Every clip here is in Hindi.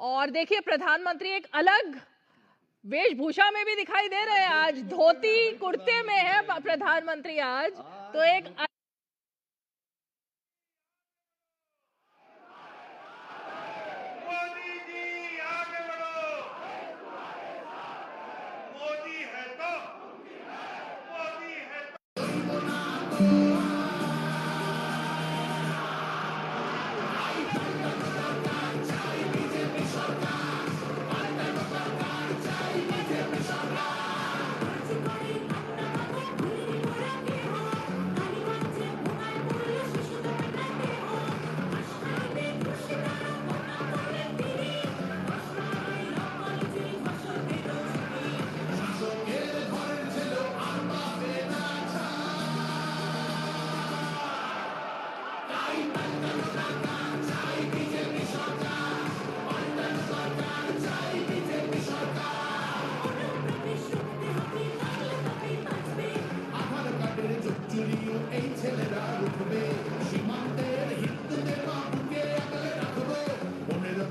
और देखिए प्रधानमंत्री एक अलग वेशभूषा में भी दिखाई दे रहे हैं। आज धोती कुर्ते में है प्रधानमंत्री आज, तो एक मोदी जी आगे बढ़ो, मोदी है तो, मोदी है तो।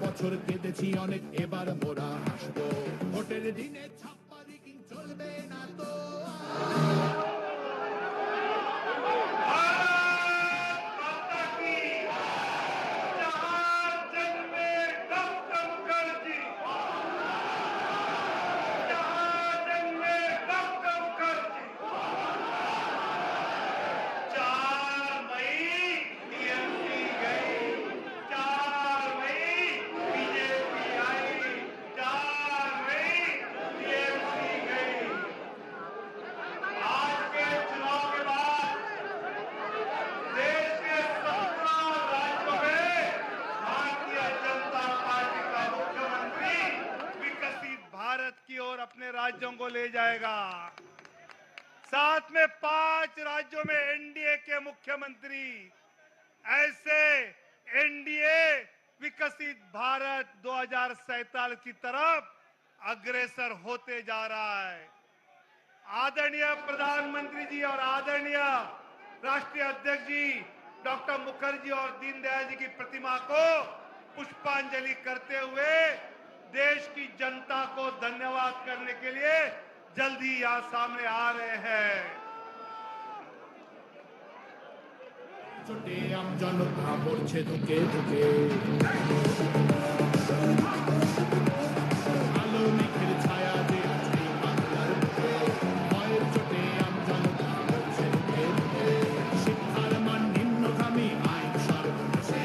বছর কেঁদেছি অনেক, এবার মোরা হাসবো। ভোটের দিনে ছাপ্পা রিগিং চলবে না তো। अपने राज्यों को ले जाएगा। साथ में 5 राज्यों में एनडीए के मुख्यमंत्री, ऐसे एनडीए विकसित भारत 2047 की तरफ अग्रसर होते जा रहा है। आदरणीय प्रधानमंत्री जी और आदरणीय राष्ट्रीय अध्यक्ष जी डॉक्टर मुखर्जी और दीनदयाल जी की प्रतिमा को पुष्पांजलि करते हुए देश की जनता को धन्यवाद करने के लिए जल्दी यहाँ सामने आ रहे हैं। ছোটে আম জনতা পড়ছে ধুকে ধুকে, আলো মেঘের ছায়া যে আছে বাংলার বুকে। ভয়ের চোটে আম জনতা পড়ছে ধুকে ধুকে, শিক্ষার মান নিম্নগামী, আইন সর্বনাশে,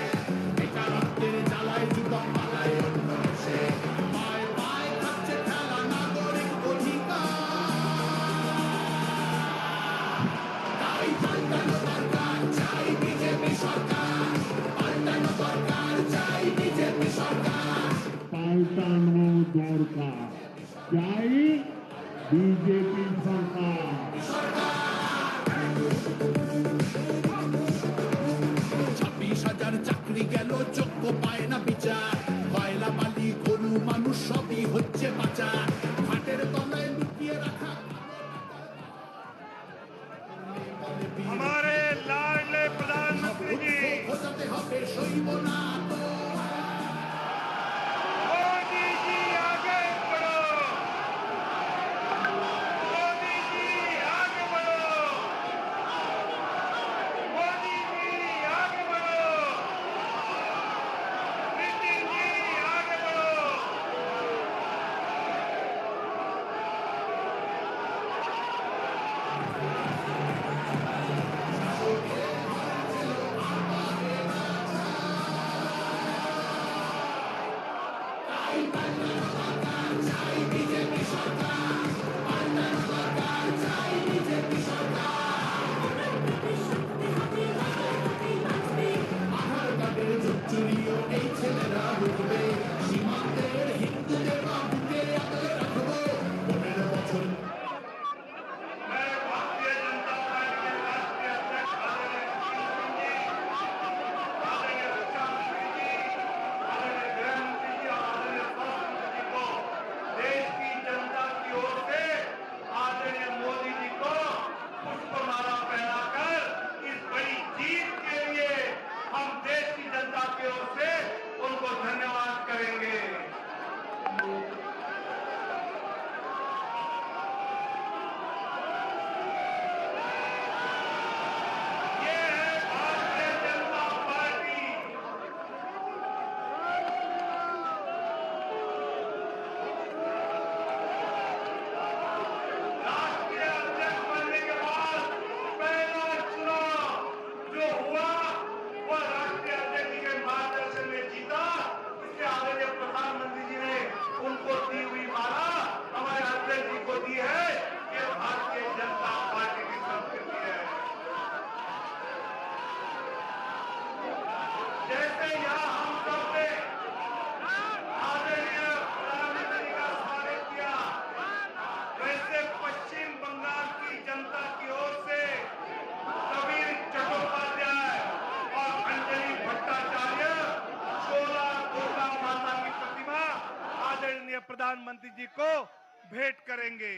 বেকারত্বের জ্বালায় যুবক পালায় অন্য দেশে। পায় পায় খাচ্ছে খেলা নাগরিক অধিকার, তাই পাল্টানো দরকার, চাই বিজেপি সরকার। পাল্টানো দরকার, চাই বিজেপি সরকার। পাল্টানো দরকার, চাই বিজেপি সরকার। 26,000 চাকরি গেল, যোগ্য পায় না বিচার। কয়লা বালি গরু মানুষ সবই হচ্ছে পাচার। ঘাটের তলায় লুকিয়ে রাখা हमारे लाडले प्रधानमंत्री जी খোঁজাতে হবে সইব না তো। मोदी जी आगे बढ़ो, मोदी जी आगे बढ़ो, मोदी जी आगे बढ़ो, नितिन जी आगे बढ़ो। আধার কার্ডের যুগ চুরিও এই ছেলেরা রুখবে। সীমান্তের হিন্দুদের বুকে আগলে রাখবো। 15 বছর मैं भारतीय जनता पार्टी के राष्ट्रीय अध्यक्ष आदरणीय आदरणीय रक्षा मंत्री जी, आदरणीय गृह मंत्री जी और आदरणीय स्वास्थ्य प्रधानमंत्री जी को भेंट करेंगे।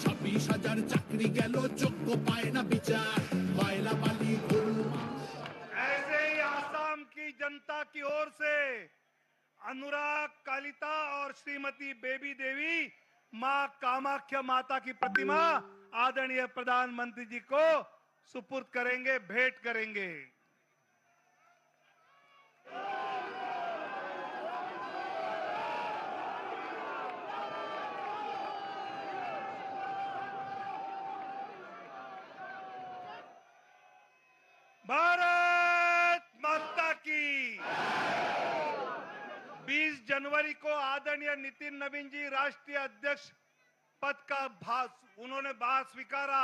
ছাব্বিশ হাজার চাকরি গেল, যোগ্য পায় না বিচার, কয়লা বালি গরু। ऐसे ही आसाम की जनता की ओर से अनुराग कालिता और श्रीमती बेबी देवी मां कामाख्या माता की प्रतिमा आदरणीय प्रधानमंत्री जी को सुपुर्द करेंगे, भेंट करेंगे। भारत माता की। 20 जनवरी को आदरणीय नितिन नवीन जी राष्ट्रीय अध्यक्ष पद का उन्होंने भार स्वीकारा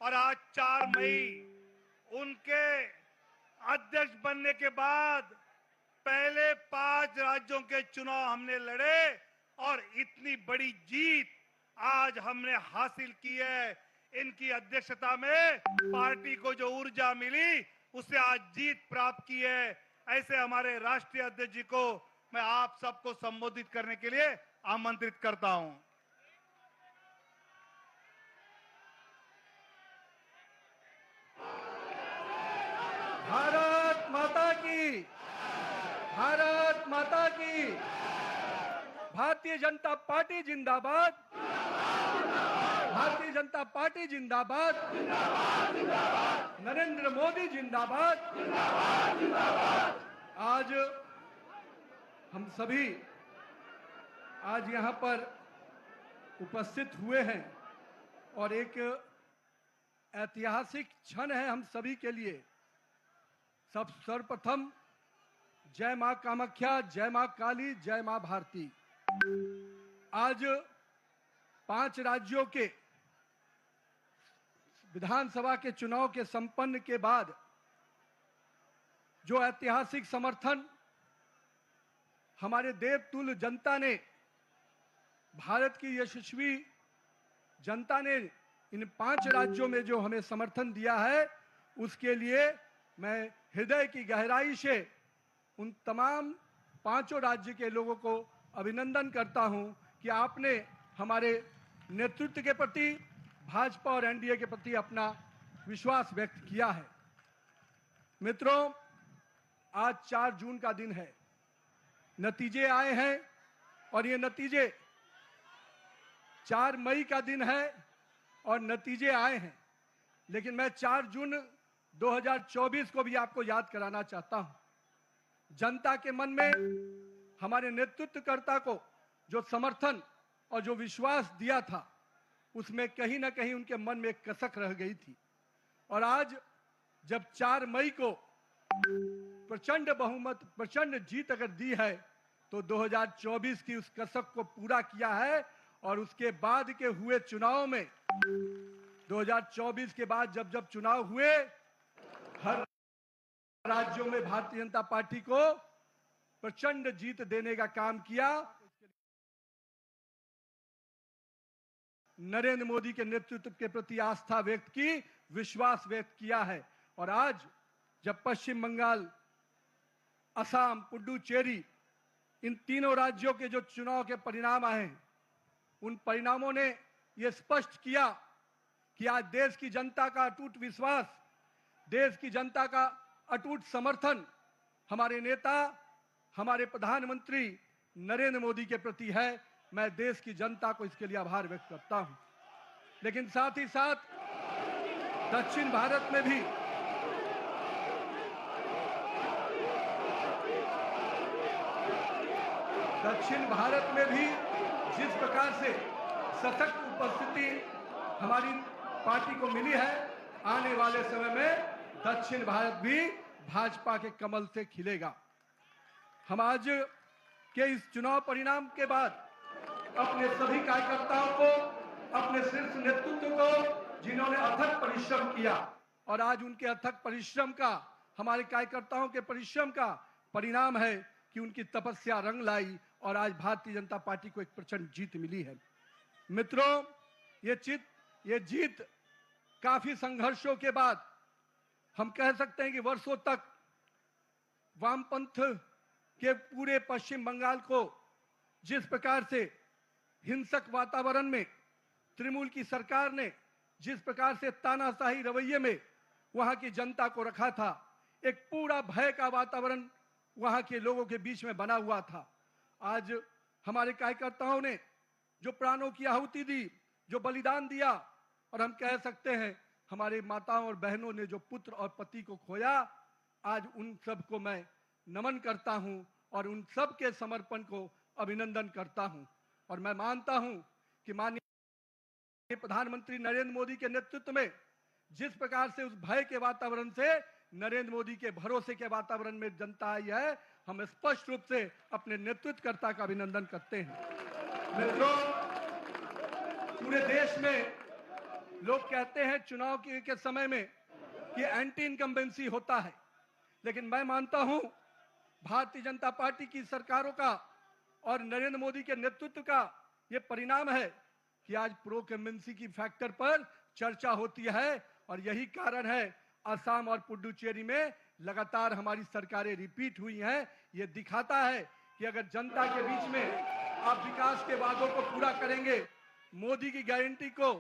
और आज 4 मई उनके अध्यक्ष बनने के बाद पहले 5 राज्यों के चुनाव हमने लड़े और इतनी बड़ी जीत आज हमने हासिल की है। इनकी अध्यक्षता में पार्टी को जो ऊर्जा मिली उससे आज जीत प्राप्त की है। ऐसे हमारे राष्ट्रीय अध्यक्ष जी को मैं आप सबको संबोधित करने के लिए आमंत्रित करता हूं। भारत माता की, भारत माता की। भारतीय जनता पार्टी जिंदाबाद, भारतीय जनता पार्टी जिंदाबाद, नरेंद्र मोदी जिंदाबाद। आज हम सभी आज यहाँ पर उपस्थित हुए हैं और एक ऐतिहासिक क्षण है हम सभी के लिए। सर्वप्रथम जय मां कामाख्या, जय मां काली, जय मां भारती। आज 5 राज्यों के विधानसभा के चुनाव के संपन्न के बाद जो ऐतिहासिक समर्थन हमारे देवतुल्य जनता ने, भारत की यशस्वी जनता ने इन 5 राज्यों में जो हमें समर्थन दिया है, उसके लिए मैं हृदय की गहराई से उन तमाम 5 राज्य के लोगों को अभिनंदन करता हूं कि आपने हमारे नेतृत्व के प्रति, भाजपा और एनडीए के प्रति अपना विश्वास व्यक्त किया है। मित्रों, आज 4 जून का दिन है। नतीजे आए हैं और ये नतीजे 4 मई का दिन है और नतीजे आए हैं। लेकिन मैं 4 जून 2024 को भी आपको याद कराना चाहता हूं। जनता के मन में हमारे नेतृत्वकर्ता को जो समर्थन और जो विश्वास दिया था, उसमें कहीं ना कहीं उनके मन में एक कसक रह गई थी। और आज जब 4 मई को प्रचंड बहुमत, प्रचंड जीत अगर दी है, तो 2024 की उस कसक को पूरा किया है। और उसके बाद के हुए चुनाव में, 2024 के बाद जब चुनाव हुए, हर राज्यों में भारतीय जनता पार्टी को प्रचंड जीत देने का काम किया। नरेंद्र मोदी के नेतृत्व के प्रति आस्था व्यक्त की, विश्वास व्यक्त किया है। और आज जब पश्चिम बंगाल, असम, पुडुचेरी, इन तीनों राज्यों के जो चुनाव के परिणाम आए हैं, उन परिणामों ने यह स्पष्ट किया कि आज देश की जनता का अटूट विश्वास, देश की जनता का अटूट समर्थन हमारे नेता, हमारे प्रधानमंत्री नरेंद्र मोदी के प्रति है। मैं देश की जनता को इसके लिए आभार व्यक्त करता हूं। लेकिन साथ ही साथ दक्षिण भारत में भी जिस प्रकार से सशक्त उपस्थिति हमारी पार्टी को मिली है, आने वाले समय में दक्षिण भारत भी भाजपा के कमल से खिलेगा। हम आज के इस चुनाव परिणाम के बाद अपने सभी कार्यकर्ताओं को, अपने शीर्ष नेतृत्व को, जिन्होंने अथक परिश्रम किया, और आज उनके अथक परिश्रम का, हमारे कार्यकर्ताओं के परिश्रम का परिणाम है कि उनकी तपस्या रंग लाई और आज भारतीय जनता पार्टी को एक प्रचंड जीत मिली है। मित्रों, ये जीत काफी संघर्षों के बाद, हम कह सकते हैं कि वर्षों तक वामपंथ के पूरे पश्चिम बंगाल को जिस प्रकार से हिंसक वातावरण में तृणमूल की सरकार ने जिस प्रकार से तानाशाही रवैये में वहां की जनता को रखा था, एक पूरा भय का वातावरण वहां के लोगों के बीच में बना हुआ था। आज हमारे कार्यकर्ताओं ने जो प्राणों की आहुति दी, जो बलिदान दिया, और हम कह सकते हैं हमारे माताओं और बहनों ने जो पुत्र और पति को खोया, आज उन सब को मैं नमन करता हूं और उन सब के समर्पण को अभिनंदन करता हूं। और मैं मानता हूं कि माननीय प्रधानमंत्री नरेंद्र मोदी के नेतृत्व में जिस प्रकार से उस भय के वातावरण से नरेंद्र मोदी के भरोसे के वातावरण में जनता आई है, हम स्पष्ट रूप से अपने नेतृत्वकर्ता का अभिनंदन करते हैं। मित्रों, पूरे देश में लोग कहते हैं चुनाव के समय में कि एंटी इनकम्बेंसी होता है, लेकिन मैं मानता हूं भारतीय जनता पार्टी की सरकारों का और नरेंद्र मोदी के नेतृत्व का यह परिणाम है कि आज प्रो इनकम्बेंसी की फैक्टर पर चर्चा होती है। और यही कारण है असम और पुडुचेरी में लगातार हमारी सरकारें रिपीट हुई हैं। ये दिखाता है कि अगर जनता के बीच में आप विकास के वादों को पूरा करेंगे, मोदी की गारंटी को,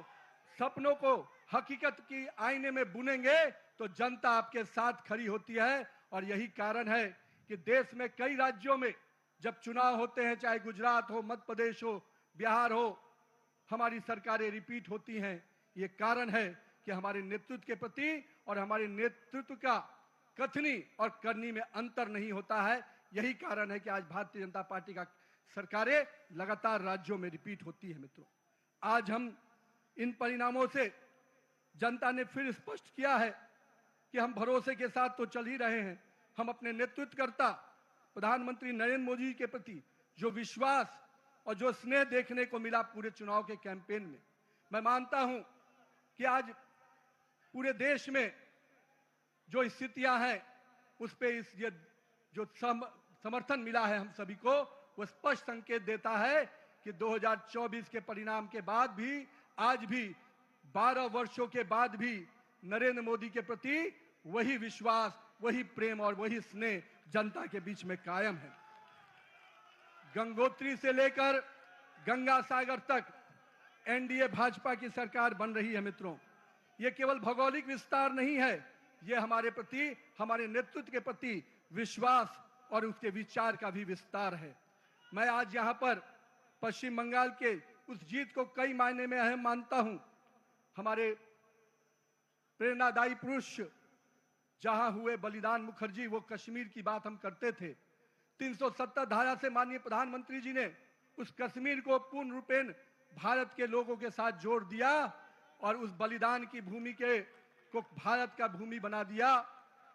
सपनों को हकीकत की आईने में बुनेंगे, तो जनता आपके साथ खड़ी होती है। और यही कारण है कि देश में कई राज्यों में जब चुनाव होते हैं, चाहे गुजरात हो, मध्य प्रदेश हो, बिहार हो, हमारी सरकारें रिपीट होती हैं। ये कारण है कि हमारे नेतृत्व के प्रति और हमारे नेतृत्व का कथनी और करनी में अंतर नहीं होता है। यही कारण है कि आज भारतीय जनता पार्टी का सरकारें लगातार राज्यों में रिपीट होती है। मित्रों, आज हम इन परिणामों से जनता ने फिर स्पष्ट किया है कि हम भरोसे के साथ तो चल ही रहे हैं। हम अपने नेतृत्वकर्ता प्रधानमंत्री नरेंद्र मोदी के प्रति जो विश्वास और जो स्नेह देखने को मिला पूरे चुनाव के कैंपेन में, मैं मानता हूं कि आज पूरे देश में जो स्थितियां हैं उस पे ये जो समर्थन मिला है हम सभी को, वो स्पष्ट संकेत देता है कि 2024 के परिणाम के बाद भी, आज भी 12 वर्षों के बाद भी नरेंद्र मोदी के प्रति वही विश्वास, वही प्रेम और वही स्नेह जनता के बीच में कायम है। गंगोत्री से लेकर गंगा सागर तक एनडीए भाजपा की सरकार बन रही है। मित्रों, ये केवल भौगोलिक विस्तार नहीं है, ये हमारे प्रति, हमारे नेतृत्व के प्रति विश्वास और उसके विचार का भी विस्तार है। मैं आज यहाँ पर पश्चिम बंगाल के उस जीत को कई मायने में अहम मानता हूं। हमारे प्रेरणादायी पुरुष जहां हुए बलिदान मुखर्जी, वो कश्मीर की बात हम करते थे। 370 धारा से माननीय प्रधानमंत्री जी ने उस कश्मीर को पूर्ण रूपेण भारत के लोगों के साथ जोड़ दिया और उस बलिदान की भूमि को भारत का भूमि बना दिया।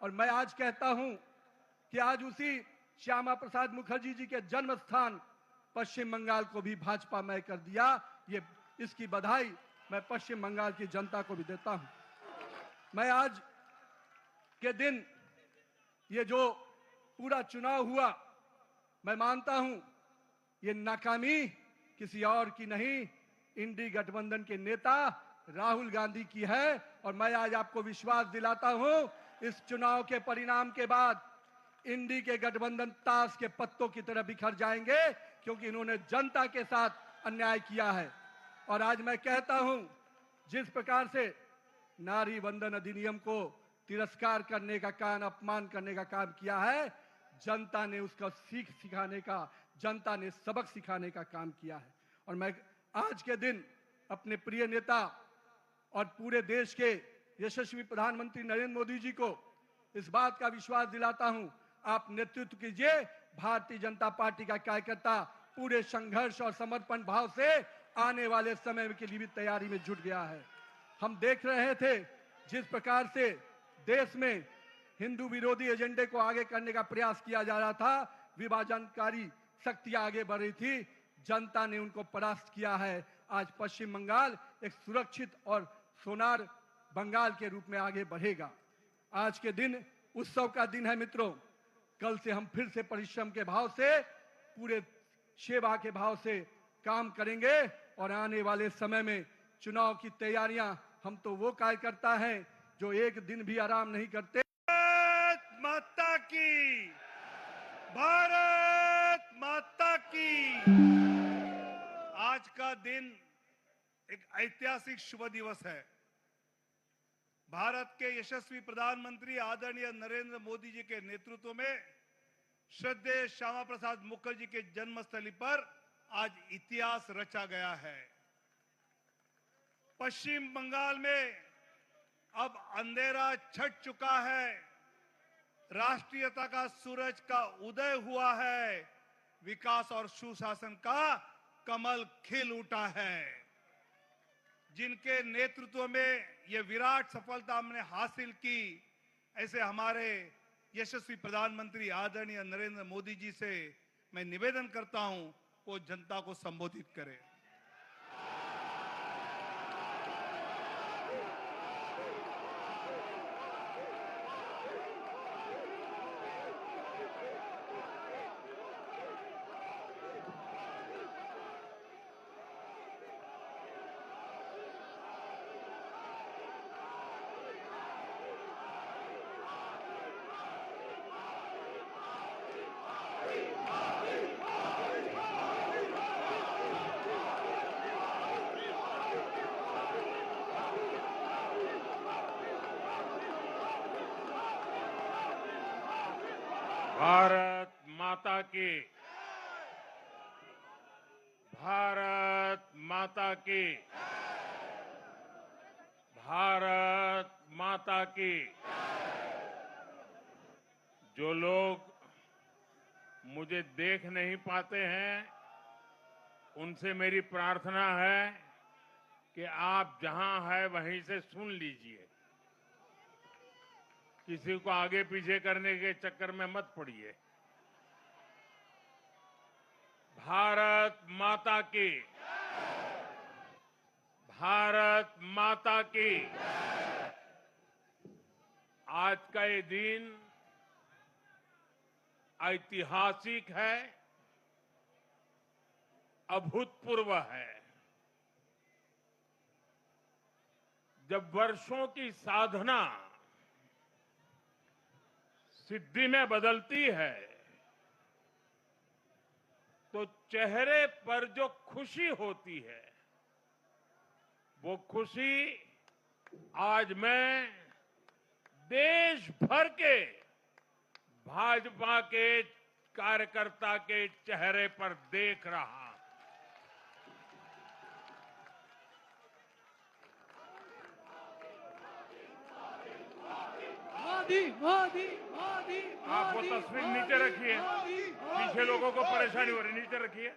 और मैं आज कहता हूं कि आज उसी श्यामा प्रसाद मुखर्जी जी के जन्म स्थान पश्चिम बंगाल को भी भाजपामय कर दिया। ये इसकी बधाई मैं पश्चिम बंगाल की जनता को भी देता हूं। मैं आज के दिन ये जो पूरा चुनाव हुआ, मैं मानता हूं ये नाकामी किसी और की नहीं, इंडी गठबंधन के नेता राहुल गांधी की है। और मैं आज आपको विश्वास दिलाता हूं, इस चुनाव के परिणाम के बाद इंडी के गठबंधन ताश के पत्तों की तरह बिखर जाएंगे, क्योंकि इन्होंने जनता के साथ अन्याय किया है। और आज मैं कहता हूं, जिस प्रकार से नारी वंदन अधिनियम को तिरस्कार करने का काम, अपमान करने का काम किया है, जनता ने उसका सीख सिखाने का, जनता ने सबक सिखाने का काम किया है। और मैं आज के दिन अपने प्रिय नेता और पूरे देश के यशस्वी प्रधानमंत्री नरेंद्र मोदी जी को इस बात का विश्वास दिलाता हूं, आप नेतृत्व कीजिए। भारतीय जनता पार्टी का कार्यकर्ता पूरे संघर्ष और समर्पण भाव से आने वाले समय के लिए भी तैयारी में जुट गया है। हम देख रहे थे जिस प्रकार से देश में हिंदू विरोधी एजेंडे को आगे करने का प्रयास किया जा रहा था, विभाजनकारी शक्तियां आगे बढ़ रही थी, जनता ने उनको परास्त किया है। आज पश्चिम बंगाल एक सुरक्षित और सोनार बंगाल के रूप में आगे बढ़ेगा। आज के दिन उत्सव का दिन है मित्रों। कल से हम फिर से परिश्रम के भाव से, पूरे सेवा के भाव से काम करेंगे और आने वाले समय में चुनाव की तैयारियां, हम तो वो कार्यकर्ता हैं जो एक दिन भी आराम नहीं करते। भारत माता की, भारत माता की। आज का दिन एक ऐतिहासिक शुभ दिवस है। भारत के यशस्वी प्रधानमंत्री आदरणीय नरेंद्र मोदी जी के नेतृत्व में श्रद्धेय श्यामा प्रसाद मुखर्जी के जन्मस्थली पर आज इतिहास रचा गया है। पश्चिम बंगाल में अब अंधेरा छट चुका है, राष्ट्रीयता का सूरज का उदय हुआ है, विकास और सुशासन का कमल खिल उठा है। जिनके नेतृत्व में यह विराट सफलता हमने हासिल की, ऐसे हमारे यशस्वी प्रधानमंत्री आदरणीय नरेंद्र मोदी जी से मैं निवेदन करता हूं, वो जनता को संबोधित करें। भारत माता की, भारत माता की, भारत माता की। जो लोग मुझे देख नहीं पाते हैं, उनसे मेरी प्रार्थना है कि आप जहां हैं वहीं से सुन लीजिए। किसी को आगे पीछे करने के चक्कर में मत पड़िए। भारत माता की, भारत माता की। आज का ये दिन ऐतिहासिक है, अभूतपूर्व है। जब वर्षों की साधना सिद्धि में बदलती है, तो चेहरे पर जो खुशी होती है, वो खुशी आज मैं देश भर के भाजपा के कार्यकर्ता के चेहरे पर देख रहा हूं। मोदी मोदी मोदी, आप वो तस्वीर नीचे रखिए, पीछे लोगों को परेशानी हो रही, नीचे रखिए,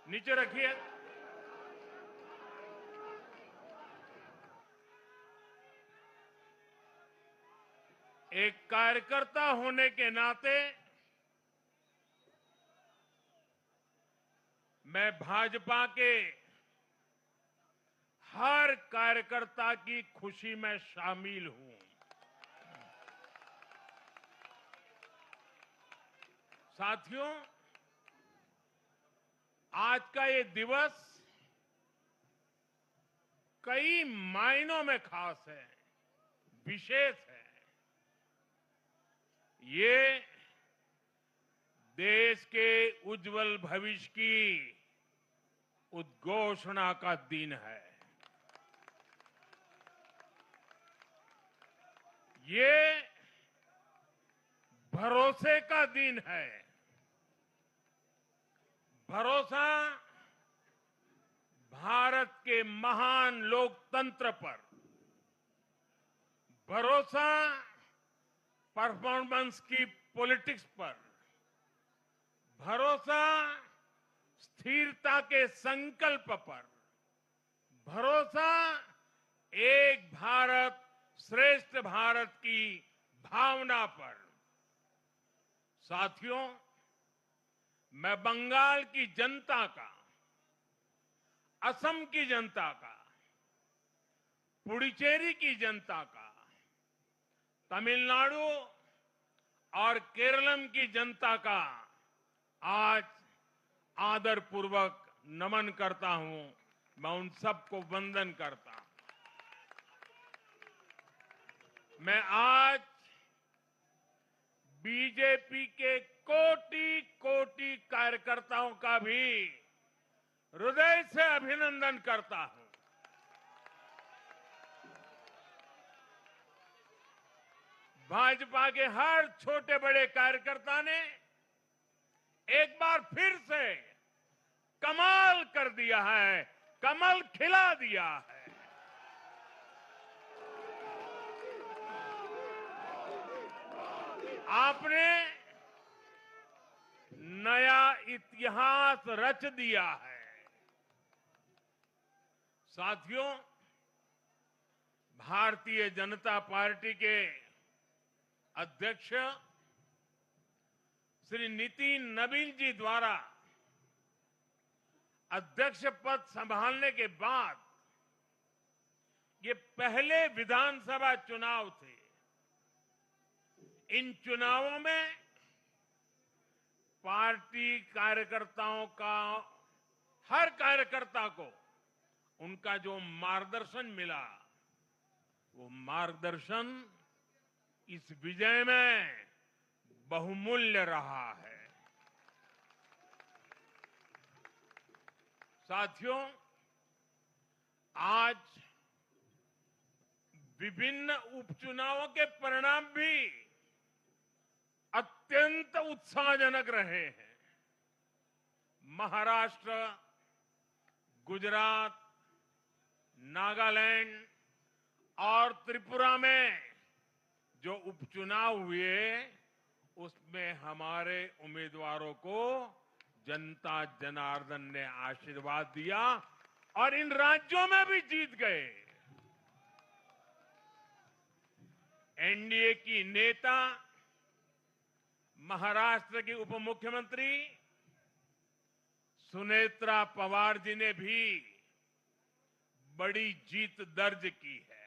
नीचे रखिए। एक कार्यकर्ता होने के नाते मैं भाजपा के हर कार्यकर्ता की खुशी में शामिल हूं। साथियों, आज का ये दिवस कई मायनों में खास है, विशेष है। ये देश के उज्जवल भविष्य की उद्घोषणा का दिन है। ये भरोसे का दिन है। भरोसा भारत के महान लोकतंत्र पर, भरोसा परफॉर्मेंस की पॉलिटिक्स पर, भरोसा स्थिरता के संकल्प पर, भरोसा एक भारत श्रेष्ठ भारत की भावना पर। साथियों, मैं बंगाल की जनता का, असम की जनता का, पुडुचेरी की जनता का, तमिलनाडु और केरलम की जनता का आज आदर पूर्वक नमन करता हूं। मैं उन सबको वंदन करता हूं। मैं आज बीजेपी के कोटि कोटि कार्यकर्ताओं का भी हृदय से अभिनंदन करता हूं। भाजपा के हर छोटे बड़े कार्यकर्ता ने एक बार फिर से कमाल कर दिया है, कमल खिला दिया है। आपने नया इतिहास रच दिया है। साथियों, भारतीय जनता पार्टी के अध्यक्ष श्री नितिन नवीन जी द्वारा अध्यक्ष पद संभालने के बाद ये पहले विधानसभा चुनाव थे। इन चुनावों में पार्टी कार्यकर्ताओं का, हर कार्यकर्ता को उनका जो मार्गदर्शन मिला, वो मार्गदर्शन इस विजय में बहुमूल्य रहा है। साथियों, आज विभिन्न उपचुनावों के परिणाम भी अत्यंत उत्साहजनक रहे हैं। महाराष्ट्र, गुजरात, नागालैंड और त्रिपुरा में जो उपचुनाव हुए, उसमें हमारे उम्मीदवारों को जनता जनार्दन ने आशीर्वाद दिया और इन राज्यों में भी जीत गए। एनडीए की नेता, महाराष्ट्र की उप मुख्यमंत्री सुनेत्रा पवार जी ने भी बड़ी जीत दर्ज की है।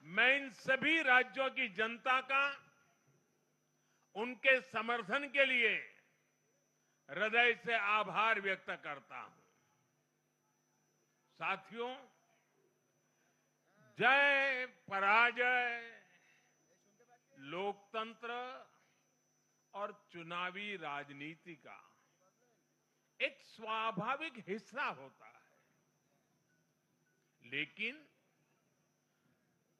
मैं इन सभी राज्यों की जनता का उनके समर्थन के लिए हृदय से आभार व्यक्त करता हूं। साथियों, जय पराजय लोकतंत्र और चुनावी राजनीति का एक स्वाभाविक हिस्सा होता है, लेकिन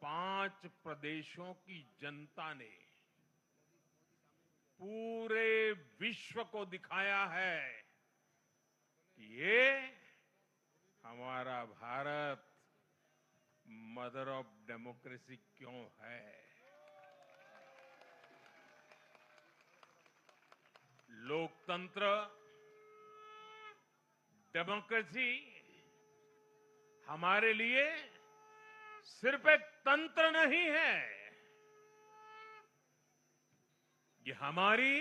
5 प्रदेशों की जनता ने पूरे विश्व को दिखाया है कि ये हमारा भारत मदर ऑफ डेमोक्रेसी क्यों है। लोकतंत्र, डेमोक्रेसी हमारे लिए सिर्फ एक तंत्र नहीं है, ये हमारी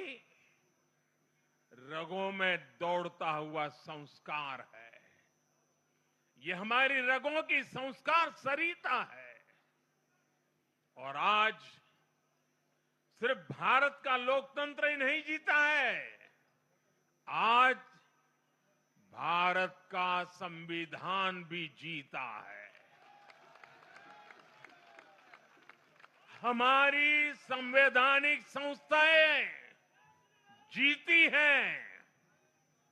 रगों में दौड़ता हुआ संस्कार है। ये हमारी रगों की संस्कार सरिता है। और आज सिर्फ भारत का लोकतंत्र ही नहीं जीता है, आज भारत का संविधान भी जीता है। हमारी संवैधानिक संस्थाएं जीती हैं,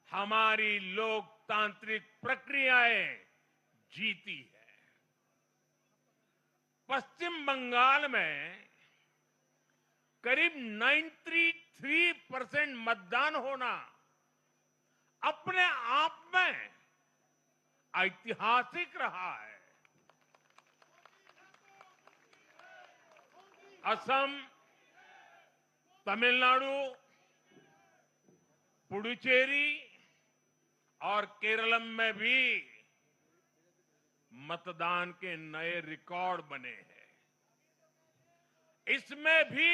हमारी लोकतांत्रिक प्रक्रियाएं जीती है। पश्चिम बंगाल में करीब 93% मतदान होना अपने आप में ऐतिहासिक रहा है। असम, तमिलनाडु, पुडुचेरी और केरलम में भी मतदान के नए रिकॉर्ड बने हैं। इसमें भी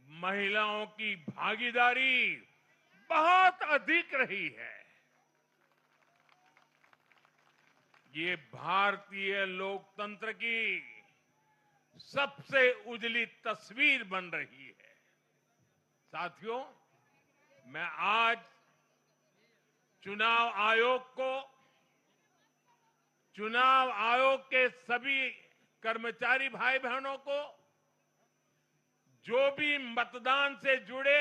महिलाओं की भागीदारी बहुत अधिक रही है। ये भारतीय लोकतंत्र की सबसे उजली तस्वीर बन रही है। साथियों, मैं आज चुनाव आयोग को, चुनाव आयोग के सभी कर्मचारी भाई बहनों को, जो भी मतदान से जुड़े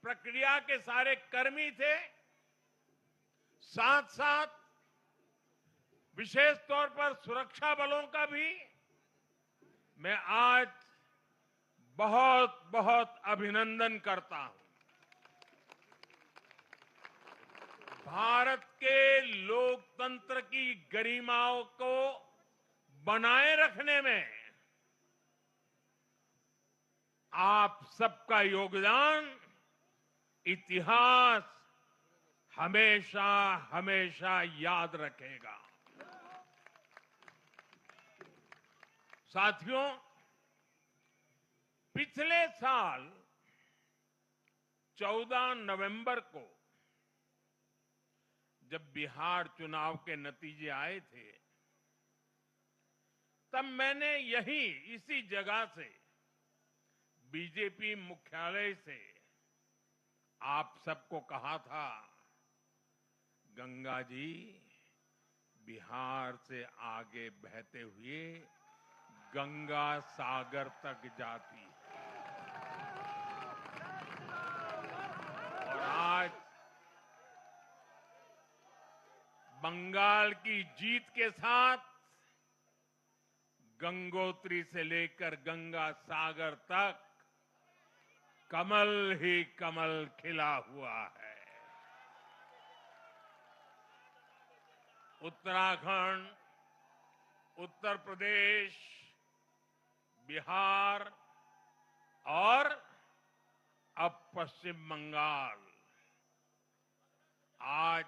प्रक्रिया के सारे कर्मी थे, साथ साथ विशेष तौर पर सुरक्षा बलों का भी मैं आज बहुत बहुत अभिनंदन करता हूं। भारत के लोकतंत्र की गरिमाओं को बनाए रखने में आप सबका योगदान इतिहास हमेशा हमेशा याद रखेगा। साथियों, पिछले साल 14 नवंबर को जब बिहार चुनाव के नतीजे आए थे, तब मैंने यही इसी जगह से बीजेपी मुख्यालय से आप सबको कहा था, गंगा जी बिहार से आगे बहते हुए गंगा सागर तक जाती है। और आज बंगाल की जीत के साथ गंगोत्री से लेकर गंगा सागर तक कमल ही कमल खिला हुआ है। उत्तराखंड, उत्तर प्रदेश, बिहार और अब पश्चिम बंगाल आज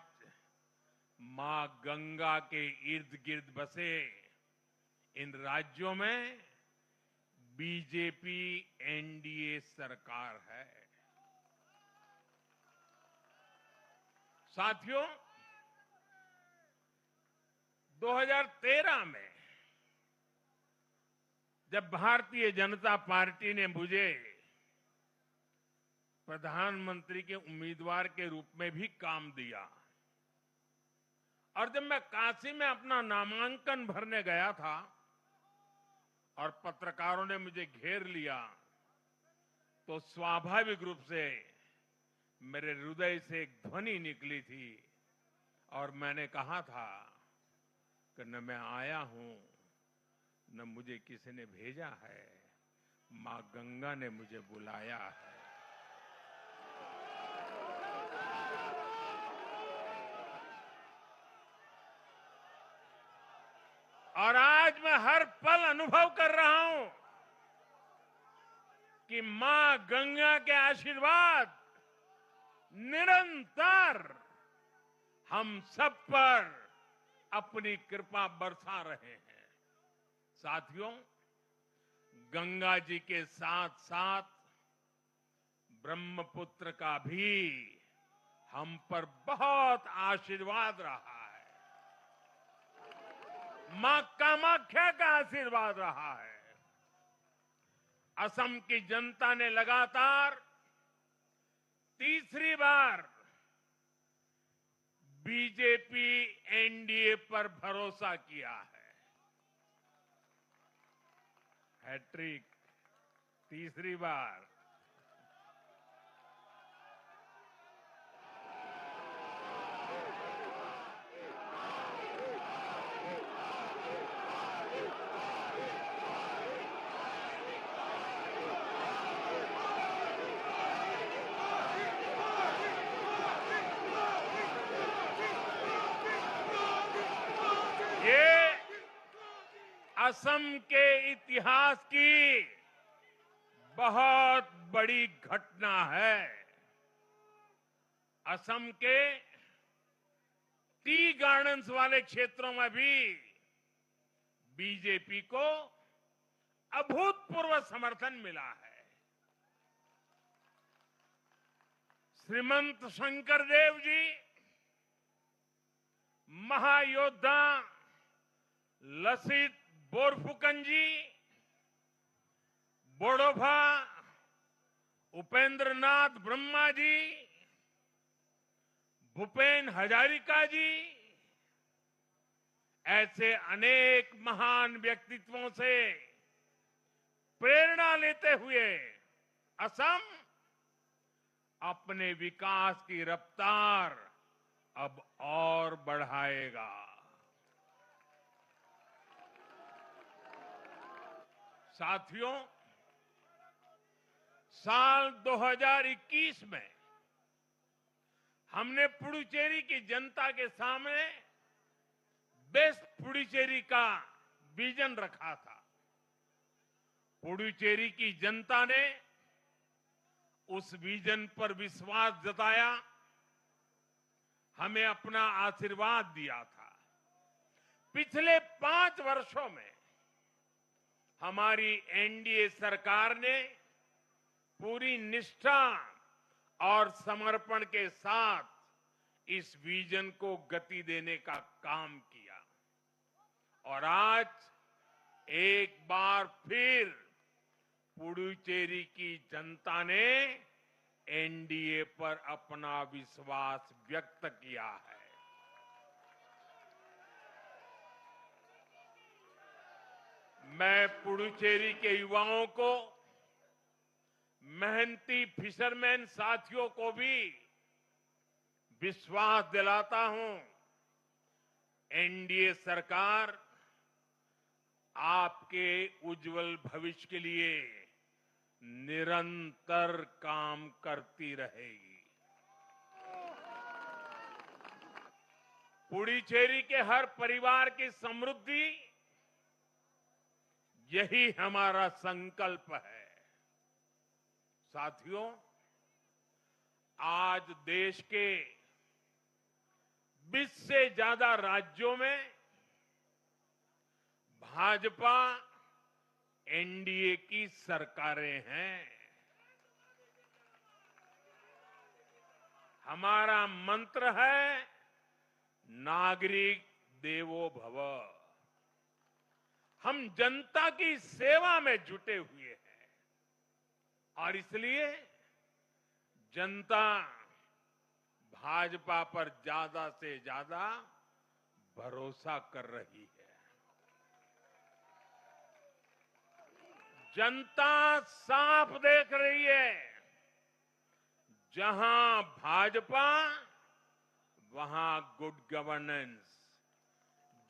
मां गंगा के इर्द गिर्द बसे इन राज्यों में बीजेपी एनडीए सरकार है। साथियों, 2013 में जब भारतीय जनता पार्टी ने मुझे प्रधानमंत्री के उम्मीदवार के रूप में भी काम दिया और जब मैं काशी में अपना नामांकन भरने गया था और पत्रकारों ने मुझे घेर लिया, तो स्वाभाविक रूप से मेरे हृदय से एक ध्वनि निकली थी और मैंने कहा था कि न मैं आया हूं, न मुझे किसी ने भेजा है, मां गंगा ने मुझे बुलाया है। और आज मैं हर पल अनुभव कर रहा हूं कि मां गंगा के आशीर्वाद निरंतर हम सब पर अपनी कृपा बरसा रहे हैं। साथियों, गंगा जी के साथ साथ ब्रह्मपुत्र का भी हम पर बहुत आशीर्वाद रहा है। मां कामाख्या का आशीर्वाद रहा है। असम की जनता ने लगातार तीसरी बार बीजेपी एनडीए पर भरोसा किया है। हैट्रिक, तीसरी बार। ये असम के इतिहास की बहुत बड़ी घटना है। असम के टी गार्डन्स वाले क्षेत्रों में भी बीजेपी को अभूतपूर्व समर्थन मिला है। श्रीमंत शंकरदेव जी, महायोद्धा लसित बोरफुकन जी बोडोफा उपेंद्र नाथ ब्रह्मा जी, भूपेन हजारिका जी, ऐसे अनेक महान व्यक्तित्वों से प्रेरणा लेते हुए असम अपने विकास की रफ्तार अब और बढ़ाएगा। साथियों, साल 2021 में हमने पुडुचेरी की जनता के सामने बेस्ट पुडुचेरी का विजन रखा था। पुडुचेरी की जनता ने उस विजन पर विश्वास जताया, हमें अपना आशीर्वाद दिया था। पिछले 5 वर्षों में हमारी एनडीए सरकार ने पूरी निष्ठा और समर्पण के साथ इस विजन को गति देने का काम किया और आज एक बार फिर पुडुचेरी की जनता ने एनडीए पर अपना विश्वास व्यक्त किया है। मैं पुडुचेरी के युवाओं को, मेहनती फिशरमैन साथियों को भी विश्वास दिलाता हूं, एनडीए सरकार आपके उज्जवल भविष्य के लिए निरंतर काम करती रहेगी। पुडुचेरी के हर परिवार की समृद्धि, यही हमारा संकल्प है। साथियों, आज देश के 20 से ज्यादा राज्यों में भाजपा एनडीए की सरकारें हैं। हमारा मंत्र है नागरिक देवो भव। हम जनता की सेवा में जुटे हुए हैं और इसलिए जनता भाजपा पर ज्यादा से ज्यादा भरोसा कर रही है। जनता साफ देख रही है, जहां भाजपा वहां गुड गवर्नेंस,